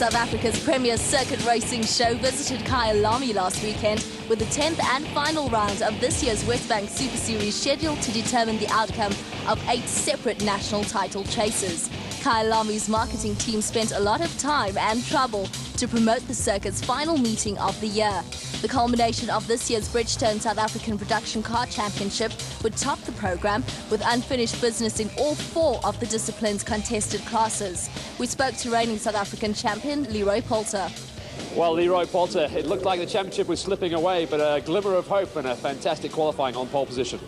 South Africa's premier circuit racing show visited Kyalami last weekend with the 10th and final round of this year's Westbank Super Series scheduled to determine the outcome of 8 separate national title chases. Kyalami's marketing team spent a lot of time and trouble to promote the circuit's final meeting of the year. The culmination of this year's Bridgestone South African Production Car Championship would top the program with unfinished business in all 4 of the discipline's contested classes. We spoke to reigning South African champion Leroy Poulter. Well, Leroy Poulter, it looked like the championship was slipping away, but a glimmer of hope and a fantastic qualifying on pole position.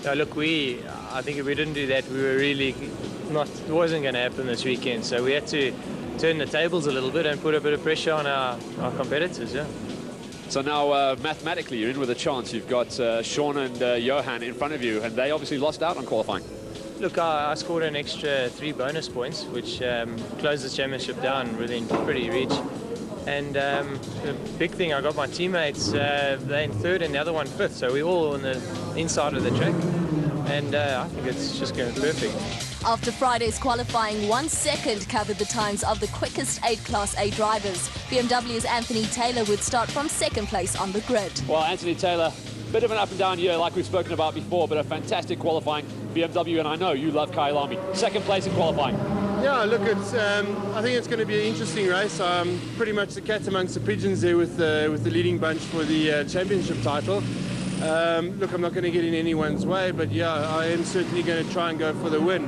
No, look, I think if we didn't do that, we were really it wasn't going to happen this weekend. So we had to turn the tables a little bit and put a bit of pressure on our competitors, yeah. So now, mathematically, you're in with a chance. You've got Sean and Johan in front of you, and they obviously lost out on qualifying. Look, I scored an extra 3 bonus points, which closed the championship down within pretty reach. And the big thing, I got my teammates, they're in 3rd and the other one 5th, so we're all on the inside of the track. And I think it's just going perfect. After Friday's qualifying, 1 second covered the times of the quickest 8 Class A drivers. BMW's Anthony Taylor would start from 2nd place on the grid. Well, Anthony Taylor, bit of an up and down year like we've spoken about before, but a fantastic qualifying. BMW, and I know you love Kyalami. 2nd place in qualifying. Yeah, look, I think it's going to be an interesting race. Pretty much the cat amongst the pigeons there with the leading bunch for the championship title. Look, I'm not going to get in anyone's way, but yeah, I am certainly going to try and go for the win.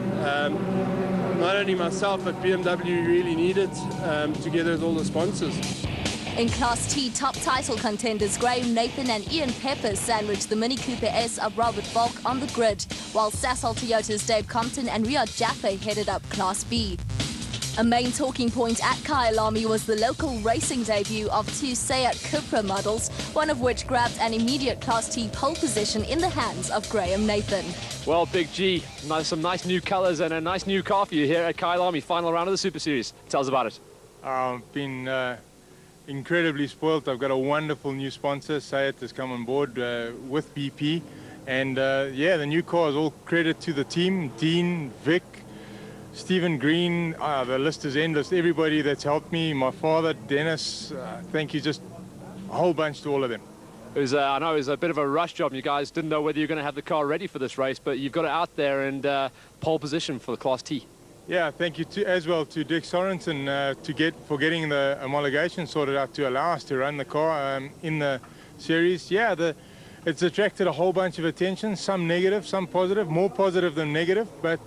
Not only myself, but BMW really need it, together with all the sponsors. In Class T, top title contenders Graham Nathan and Ian Peppers sandwiched the Mini Cooper S of Robert Volk on the grid, while Sasol Toyota's Dave Compton and Riyad Jaffe headed up Class B. A main talking point at Kyalami was the local racing debut of 2 Seat Cupra models, one of which grabbed an immediate Class T pole position in the hands of Graham Nathan. Well, Big G, some nice new colours and a nice new car for you here at Kyalami, final round of the Super Series. Tell us about it. I've been incredibly spoilt. I've got a wonderful new sponsor. Seat has come on board with BP. And yeah, the new car is all credit to the team, Dean, Vic, Stephen Green, the list is endless. Everybody that's helped me, my father, Dennis, thank you, just a whole bunch to all of them. I know it was a bit of a rush job. You guys didn't know whether you're going to have the car ready for this race, but you've got it out there and pole position for the Class T. Yeah, thank you as well to Dick Sorensen for getting the homologation sorted out to allow us to run the car in the series. Yeah, it's attracted a whole bunch of attention, some negative, some positive, more positive than negative, but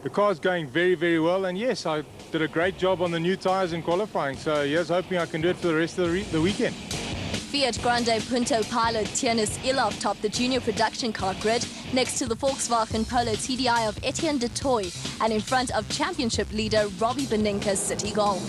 the car's going very, very well, and yes, I did a great job on the new tyres in qualifying, so yes, hoping I can do it for the rest of the weekend. Fiat Grande Punto pilot Tiernis Ilov topped the junior production car grid next to the Volkswagen Polo TDI of Etienne de Toy and in front of championship leader Robbie Beninka's City Golf.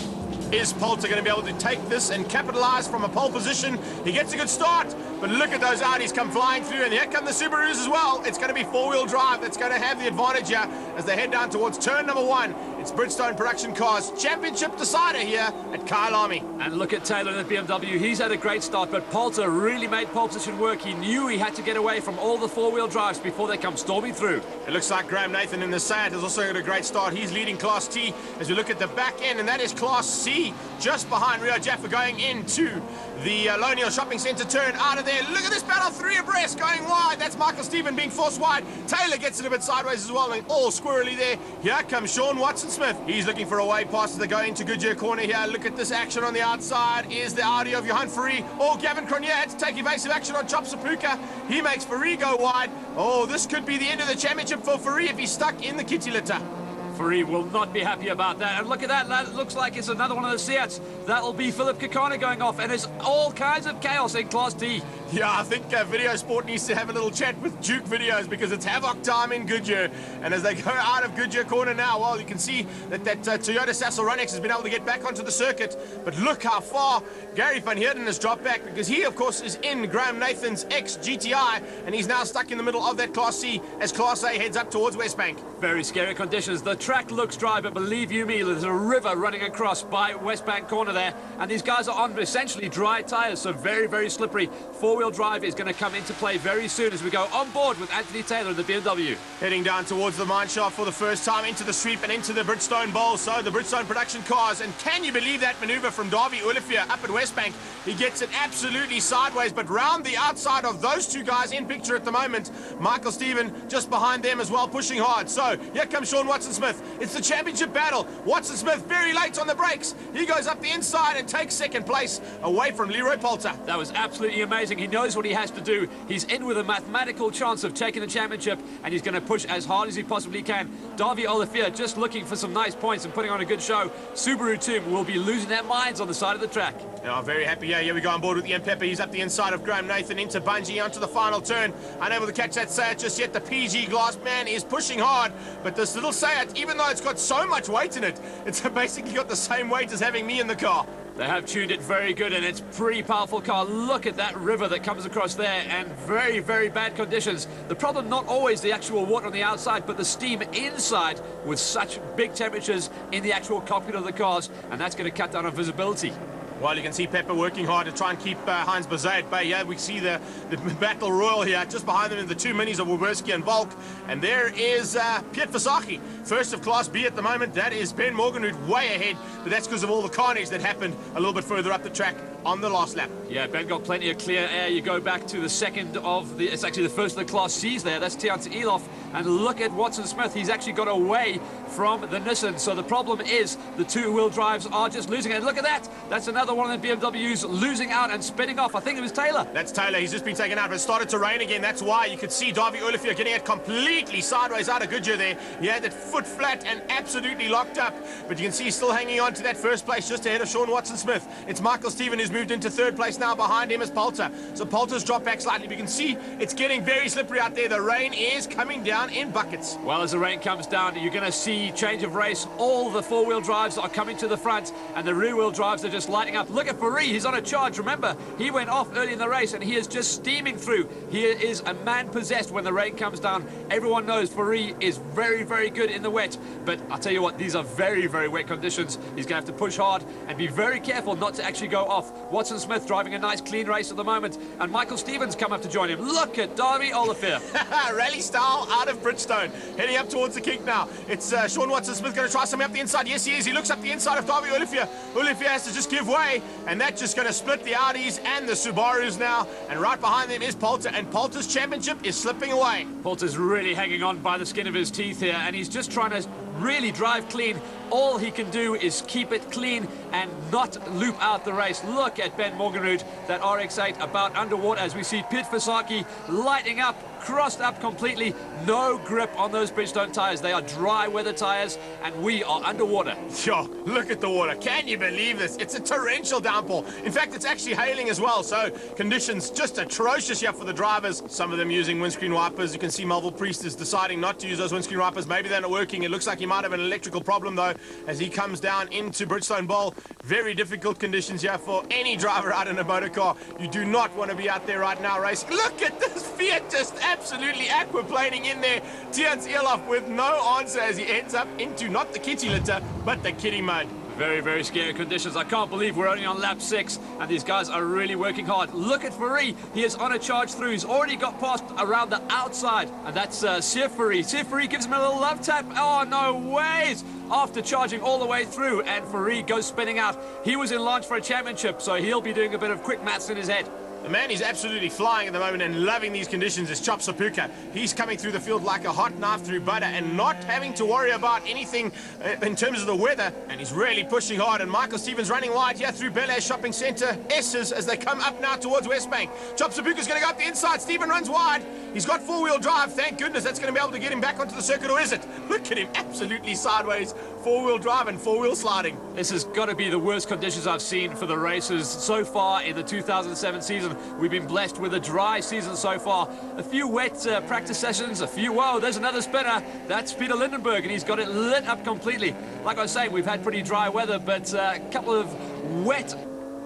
Is Poulter going to be able to take this and capitalise from a pole position? He gets a good start, but look at those Audis come flying through, and here come the Subarus as well. It's going to be 4-wheel drive that's going to have the advantage here as they head down towards turn number 1. It's Bridgestone Production Cars Championship decider here at Kyalami. And look at Taylor in the BMW. He's had a great start, but Poulter really made pole position work. He knew he had to get away from all the 4-wheel drives before they come storming through. It looks like Graham Nathan in the Seat has also got a great start. He's leading Class T as we look at the back end, and that is Class C, just behind Riyad Jaffe going into the Loniel Shopping Centre turn out of there. Look at this battle, 3 abreast going wide. That's Michael Stephen being forced wide. Taylor gets it a bit sideways as well, and all squirrely there. Here comes Sean Watson-Smith. He's looking for a way past as they go into Goodyear corner here. Look at this action on the outside. Is the Audi of Johan Fourie. Oh, Gavin Cronje had to take evasive action on Chop Sapuka. He makes Fourie go wide. Oh, this could be the end of the championship for Fourie if he's stuck in the kitty litter. Fourie will not be happy about that. And look at that, that looks like it's another one of the Seats. That'll be Philip Kekana going off, and there's all kinds of chaos in Class D. Yeah, I think Video Sport needs to have a little chat with Duke Videos because it's havoc time in Goodyear. And as they go out of Goodyear corner now, well, you can see that Toyota Sasol Ronex has been able to get back onto the circuit. But look how far Gary Van Heerden has dropped back, because he, of course, is in Graham Nathan's ex-GTI, and he's now stuck in the middle of that Class C as Class A heads up towards Westbank. Very scary conditions. The track looks dry, but believe you me, there's a river running across by Westbank corner there, and these guys are on essentially dry tyres, so very, very slippery. 4 four-wheel drive is going to come into play very soon as we go on board with Anthony Taylor in the BMW. Heading down towards the mine shaft for the first time, into the sweep and into the Bridgestone Bowl. So the Bridgestone production cars, and can you believe that maneuver from Davy Olivier up at Westbank? He gets it absolutely sideways, but round the outside of those two guys in picture at the moment. Michael Stephen just behind them as well, pushing hard. So here comes Sean Watson-Smith. It's the championship battle. Watson-Smith very late on the brakes. He goes up the inside and takes second place away from Leroy Poulter. That was absolutely amazing. He knows what he has to do. He's in with a mathematical chance of taking the championship, and he's going to push as hard as he possibly can. Davy Olivier just looking for some nice points and putting on a good show. Subaru team will be losing their minds on the side of the track. Oh, very happy. Yeah, here we go on board with Ian Pepper. He's up the inside of Graham Nathan into Bungie onto the final turn. Unable to catch that Seat just yet. The PG Glass man is pushing hard, but this little Seat, even though it's got so much weight in it, it's basically got the same weight as having me in the car. They have tuned it very good, and it's a pretty powerful car. Look at that river that comes across there, and very, very bad conditions. The problem not always the actual water on the outside, but the steam inside with such big temperatures in the actual cockpit of the cars, and that's going to cut down on visibility. Well, you can see Pepper working hard to try and keep Heinz Bazet at bay. Yeah, we see the battle royal here. Just behind them in the two minis of Waberski and Volk. And there is Piet Versaki, first of Class B at the moment. That is Ben Morgenroot way ahead, but that's because of all the carnage that happened a little bit further up the track on the last lap. Yeah, Ben got plenty of clear air. You go back to the second of the, it's actually the first of the Class C's there. That's Tianse Elof. And look at Watson-Smith. He's actually got away from the Nissan. So the problem is the two-wheel drives are just losing. And look at that. That's another one of the BMWs losing out and spinning off. I think it was Taylor. That's Taylor. He's just been taken out, but it started to rain again. That's why you could see Davy Olivier getting it completely sideways out of Goodyear there. He had that foot flat and absolutely locked up. But you can see he's still hanging on to that first place just ahead of Sean Watson-Smith. It's Michael Stephen who's moved into third place now. Behind him is Poulter. So Poulter's dropped back slightly. But you can see it's getting very slippery out there. The rain is coming down in buckets. Well, as the rain comes down, you're going to see change of race. All the four-wheel drives are coming to the front, and the rear-wheel drives are just lighting up. Look at Fari. He's on a charge. Remember, he went off early in the race, and he is just steaming through. He is a man possessed when the rain comes down. Everyone knows Fari is very, very good in the wet. But I'll tell you what, these are very, very wet conditions. He's going to have to push hard and be very careful not to actually go off. Watson-Smith driving a nice, clean race at the moment, and Michael Stevens come up to join him. Look at Davy Olivier. Rally style out of Bridgestone. Heading up towards the kink now. It's Sean Watson-Smith going to try something up the inside. Yes, he is. He looks up the inside of Davy Olivier. Olivier has to just give way, and that's just going to split the Audis and the Subarus now. And right behind them is Poulter, and Poulter's championship is slipping away. Poulter's really hanging on by the skin of his teeth here, and he's just trying to really drive clean. All he can do is keep it clean and not loop out the race. Look at Ben Morgenroot, that RX-8 about underwater as we see Piet Versaki lighting up, crossed up completely. No grip on those Bridgestone tyres. They are dry weather tyres, and we are underwater. Yo, look at the water. Can you believe this? It's a torrential downpour. In fact, it's actually hailing as well, so conditions just atrocious here for the drivers. Some of them using windscreen wipers. You can see Melville Priest is deciding not to use those windscreen wipers. Maybe they're not working. It looks like he might have an electrical problem, though, as he comes down into Bridgestone Bowl. Very difficult conditions here for any driver out in a motor car. You do not want to be out there right now racing. Look at this Fiat just absolutely aquaplaning in there. Tianse Elof with no answer as he ends up into not the kitty litter, but the kitty mud. Very, very scary conditions. I can't believe we're only on lap 6, and these guys are really working hard. Look at Fari. He is on a charge through. He's already got past around the outside, and that's Fari. Fari gives him a little love tap. Oh, no ways! After charging all the way through, and Fari goes spinning out. He was in launch for a championship, so he'll be doing a bit of quick maths in his head. The man is absolutely flying at the moment and loving these conditions is Chop Sapuka. He's coming through the field like a hot knife through butter and not having to worry about anything in terms of the weather. And he's really pushing hard. And Michael Stevens running wide here through Bel Air Shopping Centre. S's as they come up now towards Westbank. Chop Sapuka's going to go up the inside. Stephen runs wide. He's got four-wheel drive. Thank goodness that's going to be able to get him back onto the circuit, or is it? Look at him, absolutely sideways. Four-wheel drive and four-wheel sliding. This has got to be the worst conditions I've seen for the races so far in the 2007 season. We've been blessed with a dry season so far. A few wet practice sessions, a few... Whoa, there's another spinner. That's Peter Lindenberg, and he's got it lit up completely. Like I was saying, we've had pretty dry weather, but a couple of wet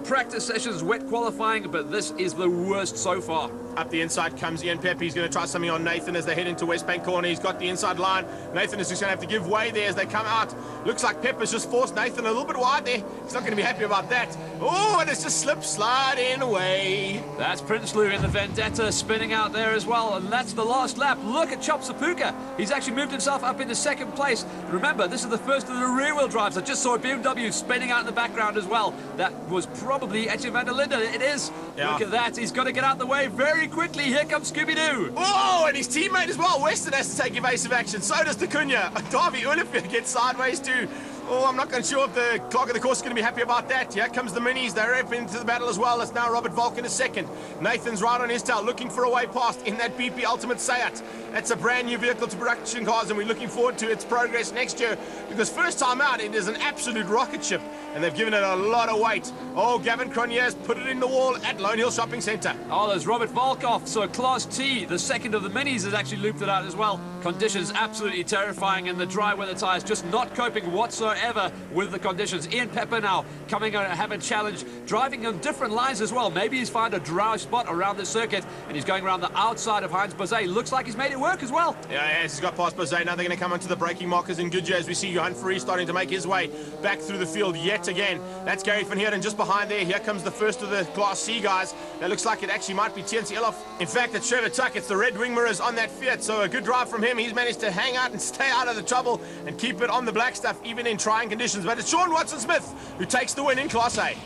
practice sessions, wet qualifying, but this is the worst so far. Up the inside comes Ian Pepper. He's going to try something on Nathan as they head into West Bank corner. He's got the inside line. Nathan is just going to have to give way there as they come out. Looks like Pepper's just forced Nathan a little bit wide there. He's not going to be happy about that. Oh, and it's just sliding away. That's Prinsloo in the Vendetta spinning out there as well, and that's the last lap. Look at Chopsapuka. He's actually moved himself up into second place. Remember, this is the first of the rear-wheel drives. I just saw a BMW spinning out in the background as well. That was probably Etienne van der Linde. It is. Yeah. Look at that. He's got to get out of the way very quickly. Here comes Scooby-Doo. Oh, and his teammate as well. Weston has to take evasive action. So does the Cunha. Davy Olivier gets sideways too. Oh, I'm not quite sure if the clock of the course is going to be happy about that. Here comes the Minis. They're up into the battle as well. It's now Robert Volk in a second. Nathan's right on his tail, looking for a way past in that BP Ultimate Seat. That's a brand new vehicle to production cars, and we're looking forward to its progress next year, because first time out, it is an absolute rocket ship, and they've given it a lot of weight. Oh, Gavin Cronier's put it in the wall at Lone Hill Shopping Centre. Oh, there's Robert Volkoff. So Class T, the second of the Minis, has actually looped it out as well. Conditions absolutely terrifying, and the dry weather tyres just not coping whatsoever with the conditions. Ian Pepper now coming on, have a challenge, driving on different lines as well. Maybe he's found a dry spot around the circuit, and he's going around the outside of Heinz Bozé. Looks like he's made it work as well. Yeah, he's got past Bozé. Now they're going to come onto the braking markers in Goodyear as we see Johan Fourie starting to make his way back through the field yet again. That's Gary van Heerden just behind there. Here comes the first of the Class C guys. That looks like it actually might be Tienzi Elof. In fact, it's Trevor Tuck. It's the red wing mirrors on that Fiat, so a good drive from him. He's managed to hang out and stay out of the trouble and keep it on the black stuff even in trying conditions. But it's Sean Watson-Smith who takes the win in Class A.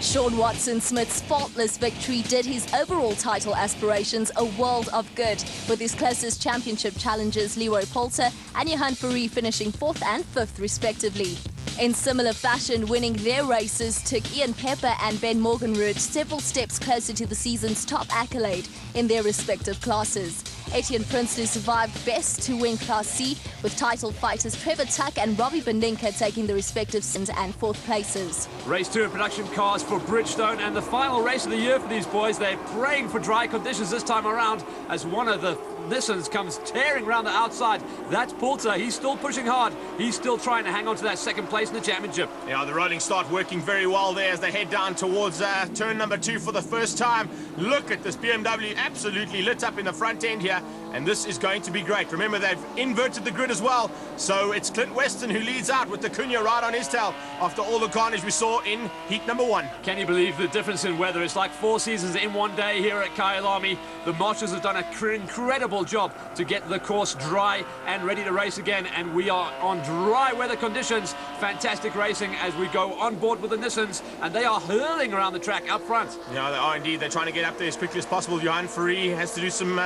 Sean Watson-Smith's faultless victory did his overall title aspirations a world of good, with his closest championship challengers Leroy Poulter and Johan Fourie finishing 4th and 5th respectively. In similar fashion, winning their races took Ian Pepper and Ben Morgenrud several steps closer to the season's top accolade in their respective classes. Etienne Prinsloo survived best to win Class C, with title fighters Trevor Tuck and Robbie Beninka taking the respective 2nd and 4th places. Race 2 in production cars for Bridgestone, and the final race of the year for these boys. They're praying for dry conditions this time around as one of the Nissans comes tearing around the outside. That's Poulter. He's still pushing hard. He's still trying to hang on to that 2nd place in the championship. Yeah, the rolling start working very well there as they head down towards turn number 2 for the first time. Look at this BMW absolutely lit up in the front end here, and this is going to be great. Remember, they've inverted the grid as well, so it's Clint Weston who leads out with the Cunha right on his tail after all the carnage we saw in heat number 1. Can you believe the difference in weather? It's like 4 seasons in one day here at Kyalami. The marshals have done an incredible job to get the course dry and ready to race again, and we are on dry weather conditions. Fantastic racing as we go on board with the Nissans, and they are hurling around the track up front. Yeah, they are indeed. They're trying to get up there as quickly as possible. Johan Fourie has to do some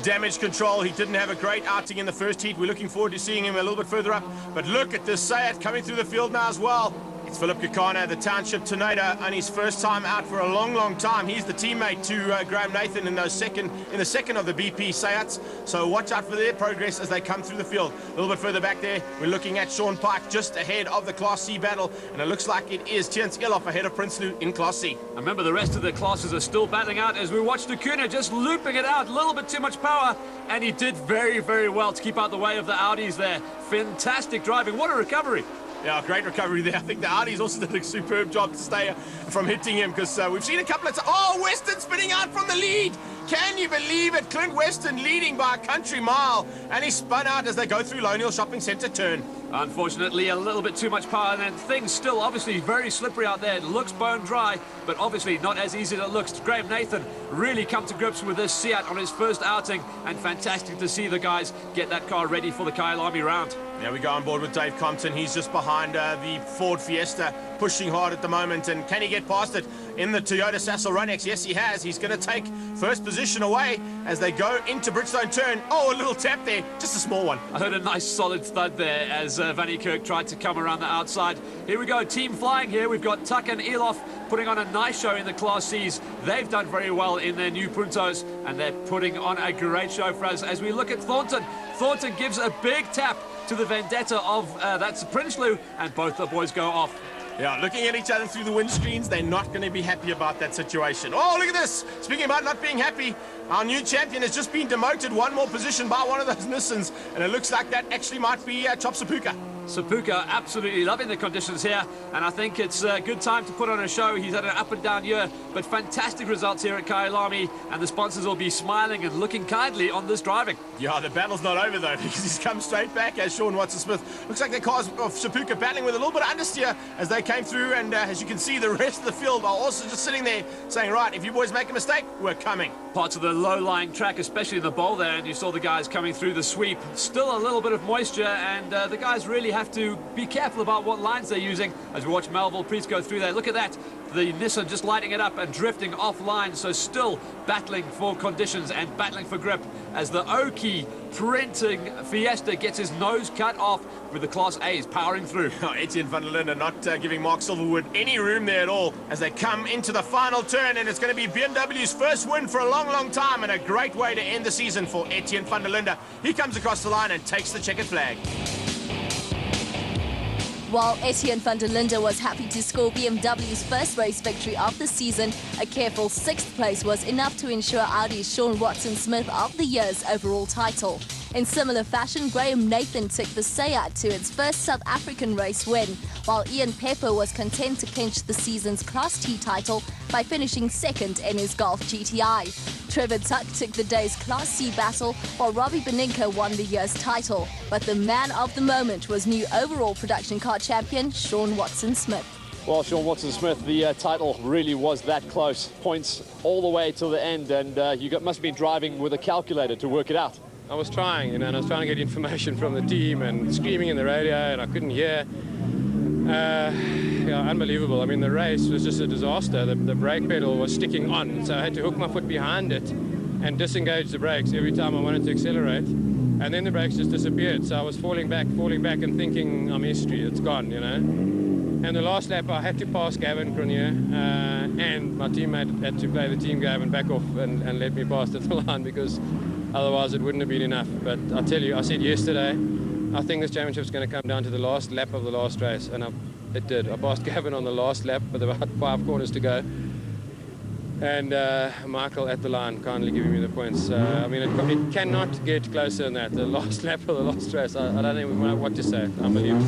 damage control. He didn't have a great outing in the first heat. We're looking forward to seeing him a little bit further up, but look at this Seat coming through the field now as well. It's Philip Kekana, the Township Tornado, on his first time out for a long, long time. He's the teammate to Graham Nathan in the second of the BP Seats. So watch out for their progress as they come through the field. A little bit further back there, we're looking at Sean Pike just ahead of the Class C battle, and it looks like it is Tienz Elof ahead of Prinsloo in Class C. Remember, the rest of the classes are still battling out as we watch the Cunha just looping it out. A little bit too much power, and he did very, very well to keep out the way of the Audis there. Fantastic driving. What a recovery. Yeah, great recovery there. I think the Audis also did a superb job to stay from hitting him, because we've seen a couple of times. Oh, Weston spinning out from the lead. Can you believe it? Clint Weston leading by a country mile, and he spun out as they go through Lone Hill Shopping Centre turn. Unfortunately, a little bit too much power, and things still obviously very slippery out there. It looks bone dry, but obviously not as easy as it looks. Graham Nathan really come to grips with this Seat on his first outing, and fantastic to see the guys get that car ready for the Kyalami round. Yeah, we go on board with Dave Compton. He's just behind the Ford Fiesta, pushing hard at the moment. And can he get past it in the Toyota Sassel Runex? Yes, he has. He's going to take first position away as they go into Bridgestone turn. Oh, a little tap there, just a small one. I heard a nice solid thud there as Van Niekerk tried to come around the outside. Here we go, team flying here. We've got Tuck and Elof putting on a nice show in the Class Cs. They've done very well in their new Puntos, and they're putting on a great show for us as we look at Thornton. Thornton gives a big tap to the Vendetta of that's Prinsloo, and both the boys go off. Yeah, looking at each other through the windscreens, they're not going to be happy about that situation. Oh, look at this. Speaking about not being happy, our new champion has just been demoted one more position by one of those Nissans, and it looks like that actually might be Chopsapuka. Sapuka absolutely loving the conditions here, and I think it's a good time to put on a show. He's had an up and down year, but fantastic results here at Kyalami, and the sponsors will be smiling and looking kindly on this driving. Yeah, the battle's not over though, because he's come straight back as Sean Watson-Smith. Looks like the cars of Sapuka battling with a little bit of understeer as they came through, and as you can see, the rest of the field are also just sitting there saying, right, if you boys make a mistake, we're coming. Parts of the low-lying track, especially in the bowl there, and you saw the guys coming through the sweep. Still a little bit of moisture, and the guys really have to be careful about what lines they're using. As we watch Melville Priest go through there, look at that. The Nissan just lighting it up and drifting offline, so still battling for conditions and battling for grip as the Oki printing Fiesta gets his nose cut off with the Class A's powering through. Etienne van der Linde not giving Mark Silverwood any room there at all as they come into the final turn, and it's going to be BMW's first win for a long, long time, and a great way to end the season for Etienne van der Linde. He comes across the line and takes the checkered flag. While Etienne van der Linde was happy to score BMW's first race victory of the season, a careful 6th place was enough to ensure Audi's Sean Watson-Smith of the year's overall title. In similar fashion, Graham Nathan took the Seat to its first South African race win, while Ian Pepper was content to clinch the season's Class T title by finishing 2nd in his Golf GTI. Trevor Tuck took the day's Class C battle, while Robbie Beninka won the year's title. But the man of the moment was new overall production car champion Sean Watson-Smith. Well, Sean Watson-Smith, the title really was that close. Points all the way till the end, and must have been driving with a calculator to work it out. I was trying, and I was trying to get information from the team and screaming in the radio, and I couldn't hear. Yeah, unbelievable. I mean, the race was just a disaster. The brake pedal was sticking on, so I had to hook my foot behind it and disengage the brakes every time I wanted to accelerate. And then the brakes just disappeared, so I was falling back and thinking, I'm history, it's gone, you know. And the last lap, I had to pass Gavin Cronier, and my teammate had to play the team Gavin back off and let me pass the line, because otherwise it wouldn't have been enough. But I tell you, I said yesterday, I think this championship's going to come down to the last lap of the last race, and it did. I passed Gavin on the last lap with about 5 corners to go, and Michael at the line kindly giving me the points. I mean, it cannot get closer than that. The last lap of the last race, I don't even know what to say. Unbelievable.